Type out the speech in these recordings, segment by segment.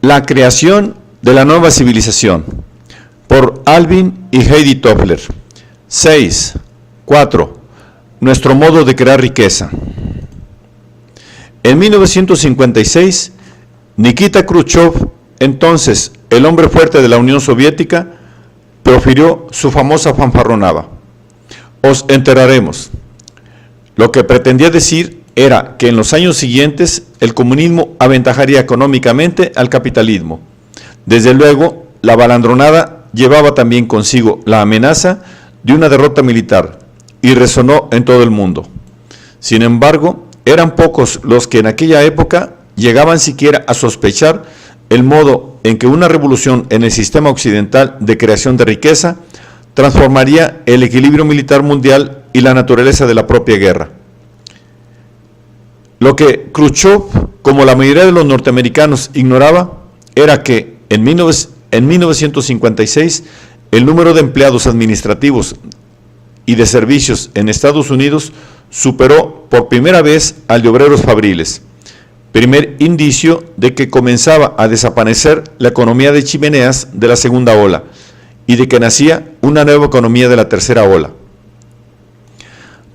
La creación de la nueva civilización, por Alvin y Heidi Toffler. 4. Nuestro modo de crear riqueza. En 1956, Nikita Khrushchev, entonces el hombre fuerte de la Unión Soviética, profirió su famosa fanfarronada: os enterraremos. Lo que pretendía decir era que en los años siguientes el comunismo aventajaría económicamente al capitalismo. Desde luego, la balandronada llevaba también consigo la amenaza de una derrota militar y resonó en todo el mundo. Sin embargo, eran pocos los que en aquella época llegaban siquiera a sospechar el modo en que una revolución en el sistema occidental de creación de riqueza transformaría el equilibrio militar mundial y la naturaleza de la propia guerra. Lo que Khrushchev, como la mayoría de los norteamericanos, ignoraba era que en 1956 el número de empleados administrativos y de servicios en Estados Unidos superó por primera vez al de obreros fabriles, primer indicio de que comenzaba a desaparecer la economía de chimeneas de la segunda ola y de que nacía una nueva economía de la tercera ola.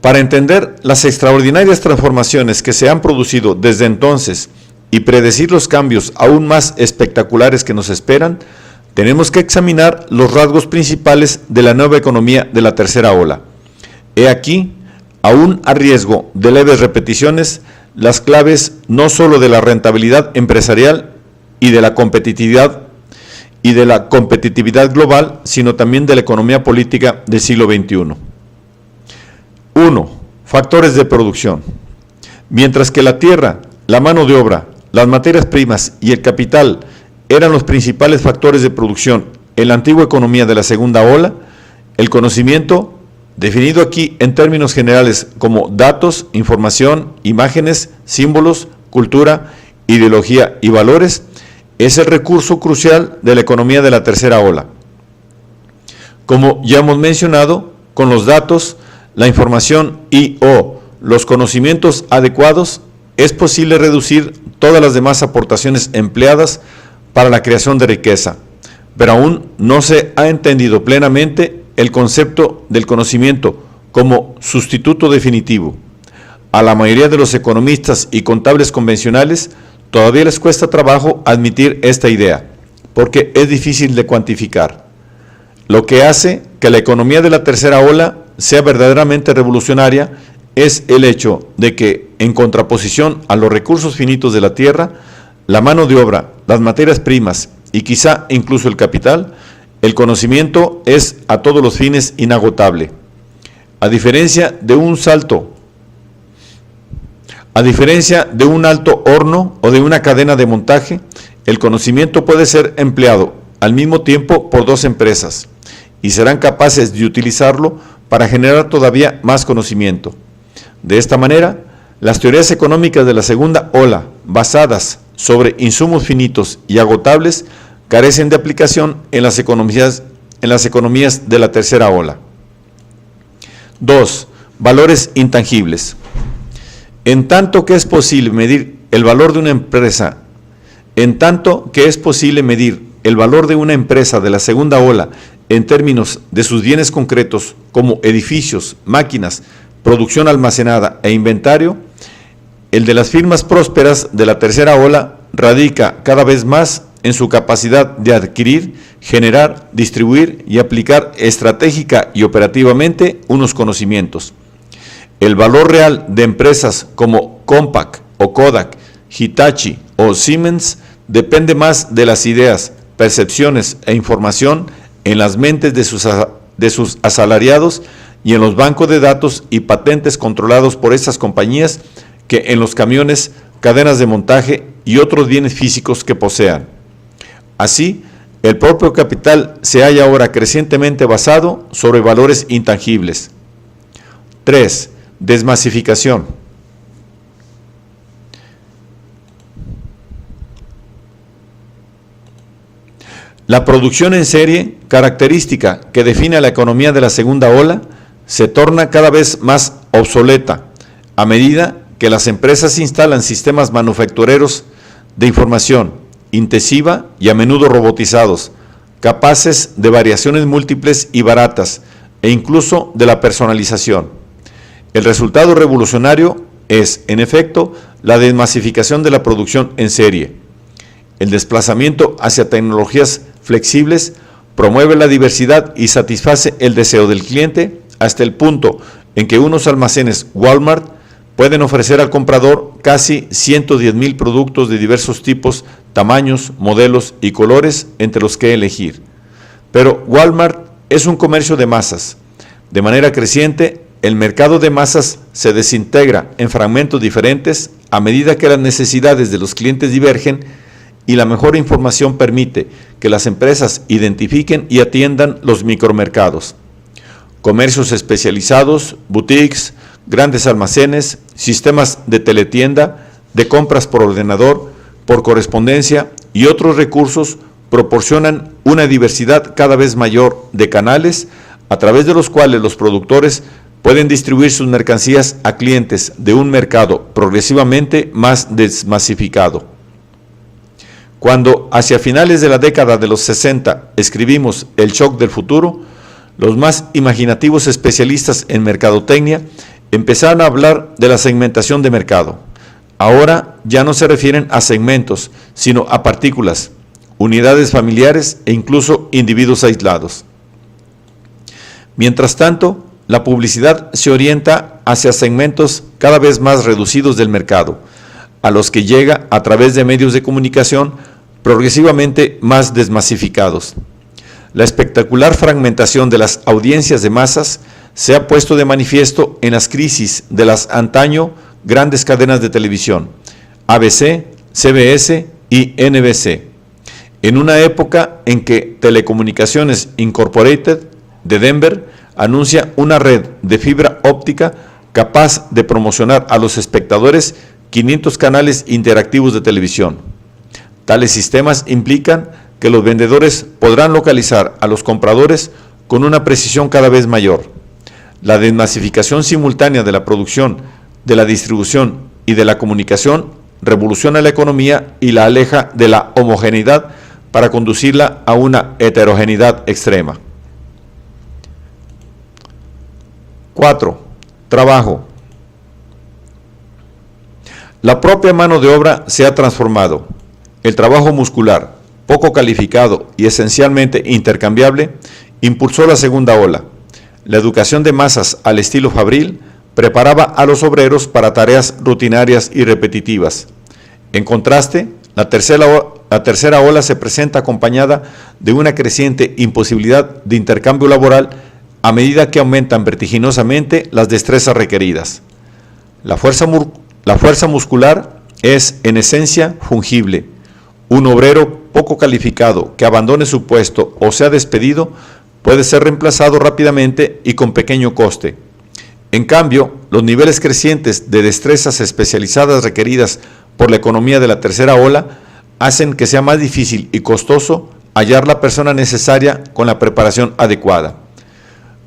Para entender las extraordinarias transformaciones que se han producido desde entonces y predecir los cambios aún más espectaculares que nos esperan, tenemos que examinar los rasgos principales de la nueva economía de la tercera ola. He aquí, aún a riesgo de leves repeticiones, las claves no solo de la rentabilidad empresarial y de la competitividad global, sino también de la economía política del siglo XXI. 1. Factores de producción. Mientras que la tierra, la mano de obra, las materias primas y el capital eran los principales factores de producción en la antigua economía de la segunda ola, el conocimiento, definido aquí en términos generales como datos, información, imágenes, símbolos, cultura, ideología y valores, es el recurso crucial de la economía de la tercera ola. Como ya hemos mencionado, con los datos, la información y/o los conocimientos adecuados, es posible reducir todas las demás aportaciones empleadas para la creación de riqueza, pero aún no se ha entendido plenamente el concepto del conocimiento como sustituto definitivo. A la mayoría de los economistas y contables convencionales todavía les cuesta trabajo admitir esta idea, porque es difícil de cuantificar. Lo que hace que la economía de la tercera ola sea verdaderamente revolucionaria es el hecho de que, en contraposición a los recursos finitos de la tierra, la mano de obra, las materias primas y quizá incluso el capital, el conocimiento es a todos los fines inagotable. A diferencia de un alto horno o de una cadena de montaje, el conocimiento puede ser empleado al mismo tiempo por dos empresas y serán capaces de utilizarlo para generar todavía más conocimiento. De esta manera, las teorías económicas de la segunda ola, basadas sobre insumos finitos y agotables, carecen de aplicación en las economías de la tercera ola. 2. Valores intangibles. En tanto que es posible medir el valor de una empresa de la segunda ola en términos de sus bienes concretos como edificios, máquinas, producción almacenada e inventario, el de las firmas prósperas de la tercera ola radica cada vez más en su capacidad de adquirir, generar, distribuir y aplicar estratégica y operativamente unos conocimientos. El valor real de empresas como Compaq o Kodak, Hitachi o Siemens depende más de las ideas, percepciones e información en las mentes de sus asalariados y en los bancos de datos y patentes controlados por estas compañías que en los camiones, cadenas de montaje y otros bienes físicos que posean. Así, el propio capital se halla ahora crecientemente basado sobre valores intangibles. 3. Desmasificación. La producción en serie, característica que define a la economía de la segunda ola, se torna cada vez más obsoleta a medida que las empresas instalan sistemas manufactureros de información, intensiva y a menudo robotizados, capaces de variaciones múltiples y baratas, e incluso de la personalización. El resultado revolucionario es, en efecto, la desmasificación de la producción en serie. El desplazamiento hacia tecnologías flexibles promueve la diversidad y satisface el deseo del cliente hasta el punto en que unos almacenes Walmart pueden ofrecer al comprador casi 110,000 productos de diversos tipos, tamaños, modelos y colores entre los que elegir. Pero Walmart es un comercio de masas. De manera creciente, el mercado de masas se desintegra en fragmentos diferentes a medida que las necesidades de los clientes divergen, y la mejor información permite que las empresas identifiquen y atiendan los micromercados. Comercios especializados, boutiques, grandes almacenes, sistemas de teletienda, de compras por ordenador, por correspondencia y otros recursos proporcionan una diversidad cada vez mayor de canales a través de los cuales los productores pueden distribuir sus mercancías a clientes de un mercado progresivamente más desmasificado. Cuando hacia finales de la década de los 60 escribimos El shock del futuro, los más imaginativos especialistas en mercadotecnia empezaron a hablar de la segmentación de mercado. Ahora ya no se refieren a segmentos, sino a partículas, unidades familiares e incluso individuos aislados. Mientras tanto, la publicidad se orienta hacia segmentos cada vez más reducidos del mercado, a los que llega a través de medios de comunicación progresivamente más desmasificados. La espectacular fragmentación de las audiencias de masas se ha puesto de manifiesto en las crisis de las antaño grandes cadenas de televisión, ABC, CBS y NBC, en una época en que Telecomunicaciones Incorporated de Denver anuncia una red de fibra óptica capaz de promocionar a los espectadores 500 canales interactivos de televisión. Tales sistemas implican que los vendedores podrán localizar a los compradores con una precisión cada vez mayor. La desmasificación simultánea de la producción, de la distribución y de la comunicación revoluciona la economía y la aleja de la homogeneidad para conducirla a una heterogeneidad extrema. 4. Trabajo. La propia mano de obra se ha transformado. El trabajo muscular, poco calificado y esencialmente intercambiable, impulsó la segunda ola. La educación de masas al estilo fabril preparaba a los obreros para tareas rutinarias y repetitivas. En contraste, la tercera ola se presenta acompañada de una creciente imposibilidad de intercambio laboral a medida que aumentan vertiginosamente las destrezas requeridas. La fuerza muscular es, en esencia, fungible. Un obrero poco calificado que abandone su puesto o sea despedido puede ser reemplazado rápidamente y con pequeño coste. En cambio, los niveles crecientes de destrezas especializadas requeridas por la economía de la tercera ola hacen que sea más difícil y costoso hallar la persona necesaria con la preparación adecuada.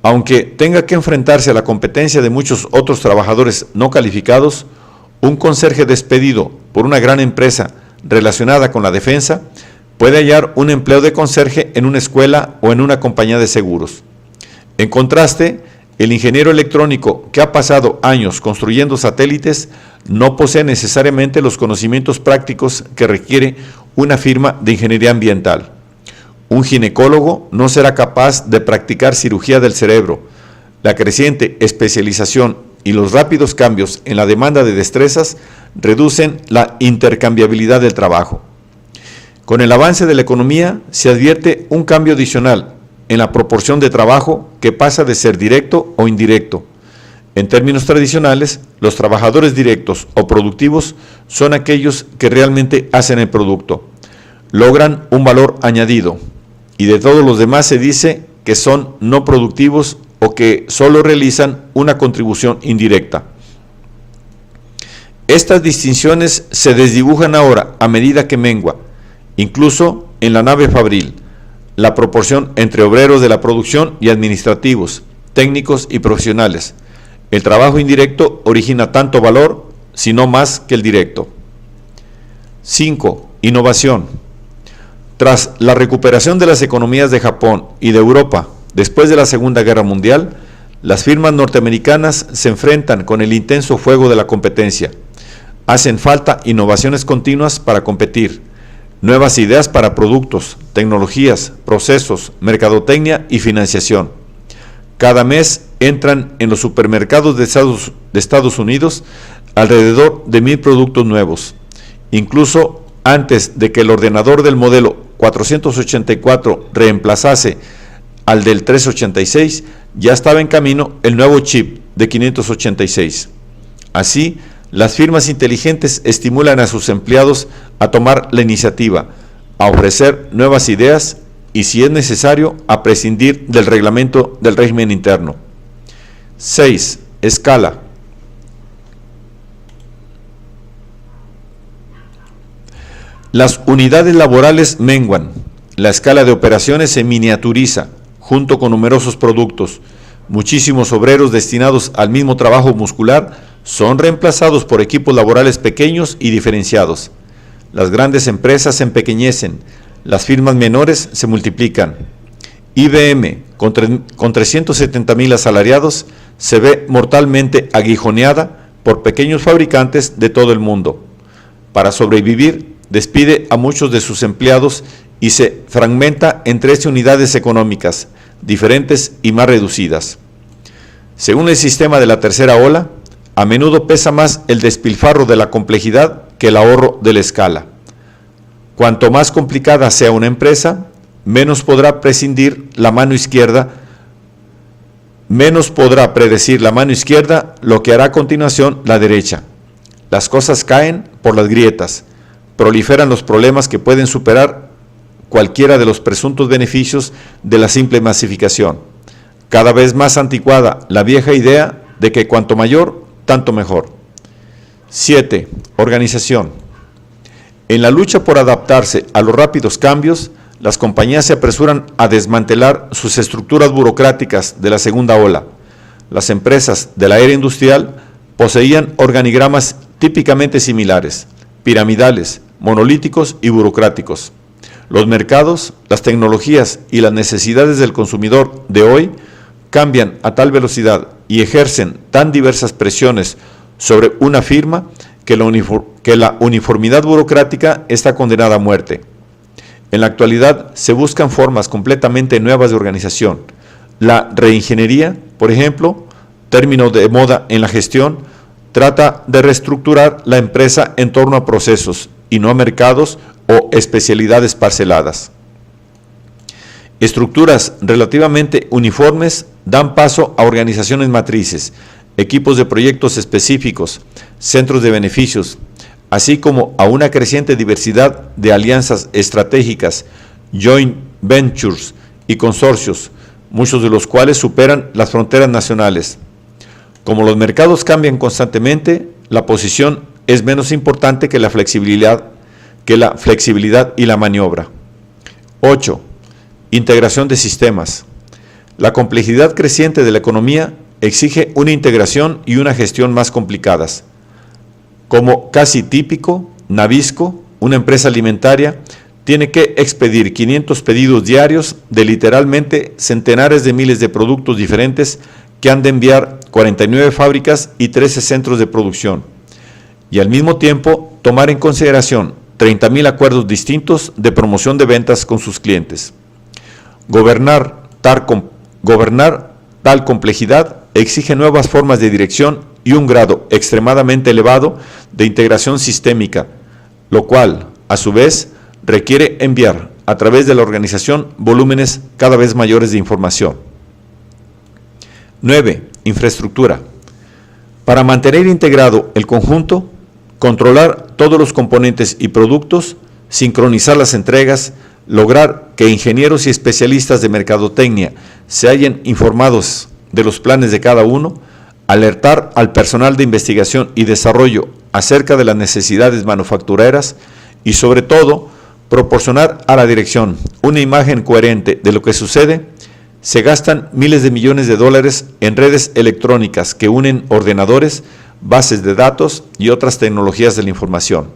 Aunque tenga que enfrentarse a la competencia de muchos otros trabajadores no calificados, un conserje despedido por una gran empresa relacionada con la defensa puede hallar un empleo de conserje en una escuela o en una compañía de seguros. En contraste, el ingeniero electrónico que ha pasado años construyendo satélites no posee necesariamente los conocimientos prácticos que requiere una firma de ingeniería ambiental. Un ginecólogo no será capaz de practicar cirugía del cerebro. La creciente especialización y los rápidos cambios en la demanda de destrezas reducen la intercambiabilidad del trabajo. Con el avance de la economía se advierte un cambio adicional en la proporción de trabajo que pasa de ser directo o indirecto. En términos tradicionales, los trabajadores directos o productivos son aquellos que realmente hacen el producto, logran un valor añadido, y de todos los demás se dice que son no productivos o que solo realizan una contribución indirecta. Estas distinciones se desdibujan ahora a medida que mengua, incluso en la nave fabril, la proporción entre obreros de la producción y administrativos, técnicos y profesionales. El trabajo indirecto origina tanto valor, si no más, que el directo. 5. Innovación. Tras la recuperación de las economías de Japón y de Europa después de la Segunda Guerra Mundial, las firmas norteamericanas se enfrentan con el intenso fuego de la competencia. Hacen falta innovaciones continuas para competir, nuevas ideas para productos, tecnologías, procesos, mercadotecnia y financiación. Cada mes entran en los supermercados de Estados Unidos alrededor de 1,000 productos nuevos. Incluso antes de que el ordenador del modelo 484 reemplazase al del 386, ya estaba en camino el nuevo chip de 586. Así, las firmas inteligentes estimulan a sus empleados a tomar la iniciativa, a ofrecer nuevas ideas y, si es necesario, a prescindir del reglamento del régimen interno. 6. Escala. Las unidades laborales menguan, la escala de operaciones se miniaturiza, junto con numerosos productos. Muchísimos obreros destinados al mismo trabajo muscular son reemplazados por equipos laborales pequeños y diferenciados. Las grandes empresas se empequeñecen, las firmas menores se multiplican. IBM, con 370,000 asalariados, se ve mortalmente aguijoneada por pequeños fabricantes de todo el mundo. Para sobrevivir, despide a muchos de sus empleados y se fragmenta en 13 unidades económicas, diferentes y más reducidas. Según el sistema de la tercera ola, a menudo pesa más el despilfarro de la complejidad que el ahorro de la escala. Cuanto más complicada sea una empresa, menos podrá predecir la mano izquierda, lo que hará a continuación la derecha. Las cosas caen por las grietas, proliferan los problemas que pueden superar cualquiera de los presuntos beneficios de la simple masificación. Cada vez más anticuada la vieja idea de que cuanto mayor, tanto mejor. 7. Organización. En la lucha por adaptarse a los rápidos cambios, las compañías se apresuran a desmantelar sus estructuras burocráticas de la segunda ola. Las empresas de la era industrial poseían organigramas típicamente similares, piramidales, monolíticos y burocráticos. Los mercados, las tecnologías y las necesidades del consumidor de hoy cambian a tal velocidad y ejercen tan diversas presiones sobre una firma que la uniformidad burocrática está condenada a muerte. En la actualidad se buscan formas completamente nuevas de organización. La reingeniería, por ejemplo, término de moda en la gestión, trata de reestructurar la empresa en torno a procesos y no a mercados o especialidades parceladas. Estructuras relativamente uniformes dan paso a organizaciones matrices, equipos de proyectos específicos, centros de beneficios, así como a una creciente diversidad de alianzas estratégicas, joint ventures y consorcios, muchos de los cuales superan las fronteras nacionales. Como los mercados cambian constantemente, la posición es menos importante que la flexibilidad y la maniobra. 8. Integración de sistemas. La complejidad creciente de la economía exige una integración y una gestión más complicadas. Como casi típico, Nabisco, una empresa alimentaria, tiene que expedir 500 pedidos diarios de literalmente centenares de miles de productos diferentes que han de enviar 49 fábricas y 13 centros de producción, y al mismo tiempo tomar en consideración 30,000 acuerdos distintos de promoción de ventas con sus clientes. Gobernar tal complejidad exige nuevas formas de dirección y un grado extremadamente elevado de integración sistémica, lo cual, a su vez, requiere enviar a través de la organización volúmenes cada vez mayores de información. 9. Infraestructura. Para mantener integrado el conjunto, controlar todos los componentes y productos, sincronizar las entregas, lograr que ingenieros y especialistas de mercadotecnia se hallen informados de los planes de cada uno, alertar al personal de investigación y desarrollo acerca de las necesidades manufactureras y, sobre todo, proporcionar a la dirección una imagen coherente de lo que sucede. Se gastan miles de millones de dólares en redes electrónicas que unen ordenadores, bases de datos y otras tecnologías de la información.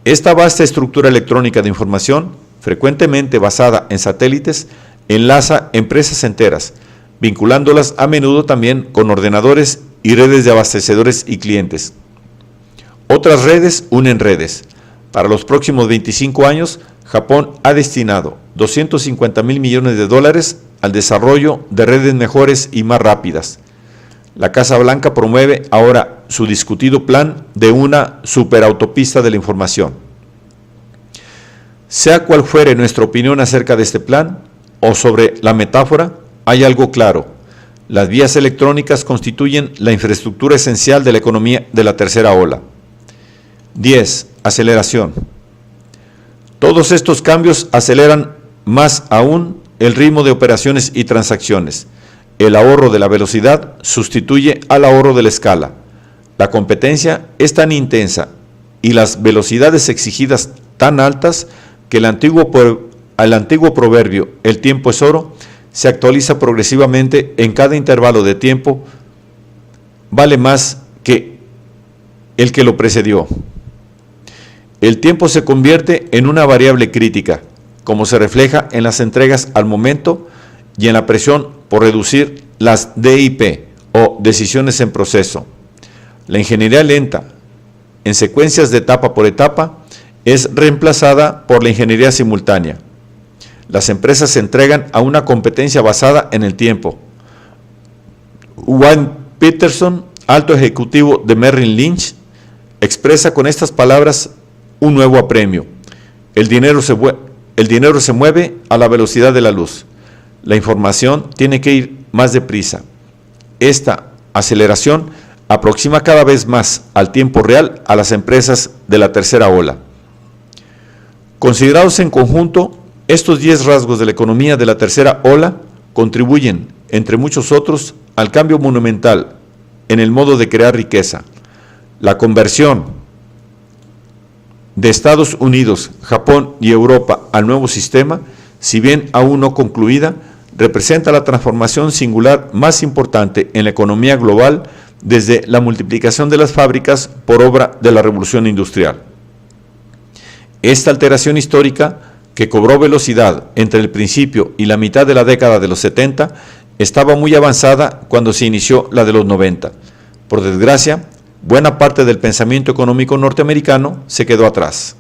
Esta vasta estructura electrónica de información frecuentemente basada en satélites, enlaza empresas enteras, vinculándolas a menudo también con ordenadores y redes de abastecedores y clientes. Otras redes unen redes. Para los próximos 25 años, Japón ha destinado 250.000 millones de dólares al desarrollo de redes mejores y más rápidas. La Casa Blanca promueve ahora su discutido plan de una superautopista de la información. Sea cual fuere nuestra opinión acerca de este plan o sobre la metáfora, hay algo claro. Las vías electrónicas constituyen la infraestructura esencial de la economía de la tercera ola. 10. Aceleración. Todos estos cambios aceleran más aún el ritmo de operaciones y transacciones. El ahorro de la velocidad sustituye al ahorro de la escala. La competencia es tan intensa y las velocidades exigidas tan altas que el antiguo proverbio "el tiempo es oro" se actualiza progresivamente en cada intervalo de tiempo, vale más que el que lo precedió. El tiempo se convierte en una variable crítica, como se refleja en las entregas al momento y en la presión por reducir las DIP o decisiones en proceso. La ingeniería lenta, en secuencias de etapa por etapa, es reemplazada por la ingeniería simultánea. Las empresas se entregan a una competencia basada en el tiempo. Wayne Peterson, alto ejecutivo de Merrill Lynch, expresa con estas palabras un nuevo apremio. El dinero se mueve a la velocidad de la luz. La información tiene que ir más deprisa. Esta aceleración aproxima cada vez más al tiempo real a las empresas de la tercera ola. Considerados en conjunto, estos 10 rasgos de la economía de la tercera ola contribuyen, entre muchos otros, al cambio monumental en el modo de crear riqueza. La conversión de Estados Unidos, Japón y Europa al nuevo sistema, si bien aún no concluida, representa la transformación singular más importante en la economía global desde la multiplicación de las fábricas por obra de la revolución industrial. Esta alteración histórica, que cobró velocidad entre el principio y la mitad de la década de los 70, estaba muy avanzada cuando se inició la de los 90. Por desgracia, buena parte del pensamiento económico norteamericano se quedó atrás.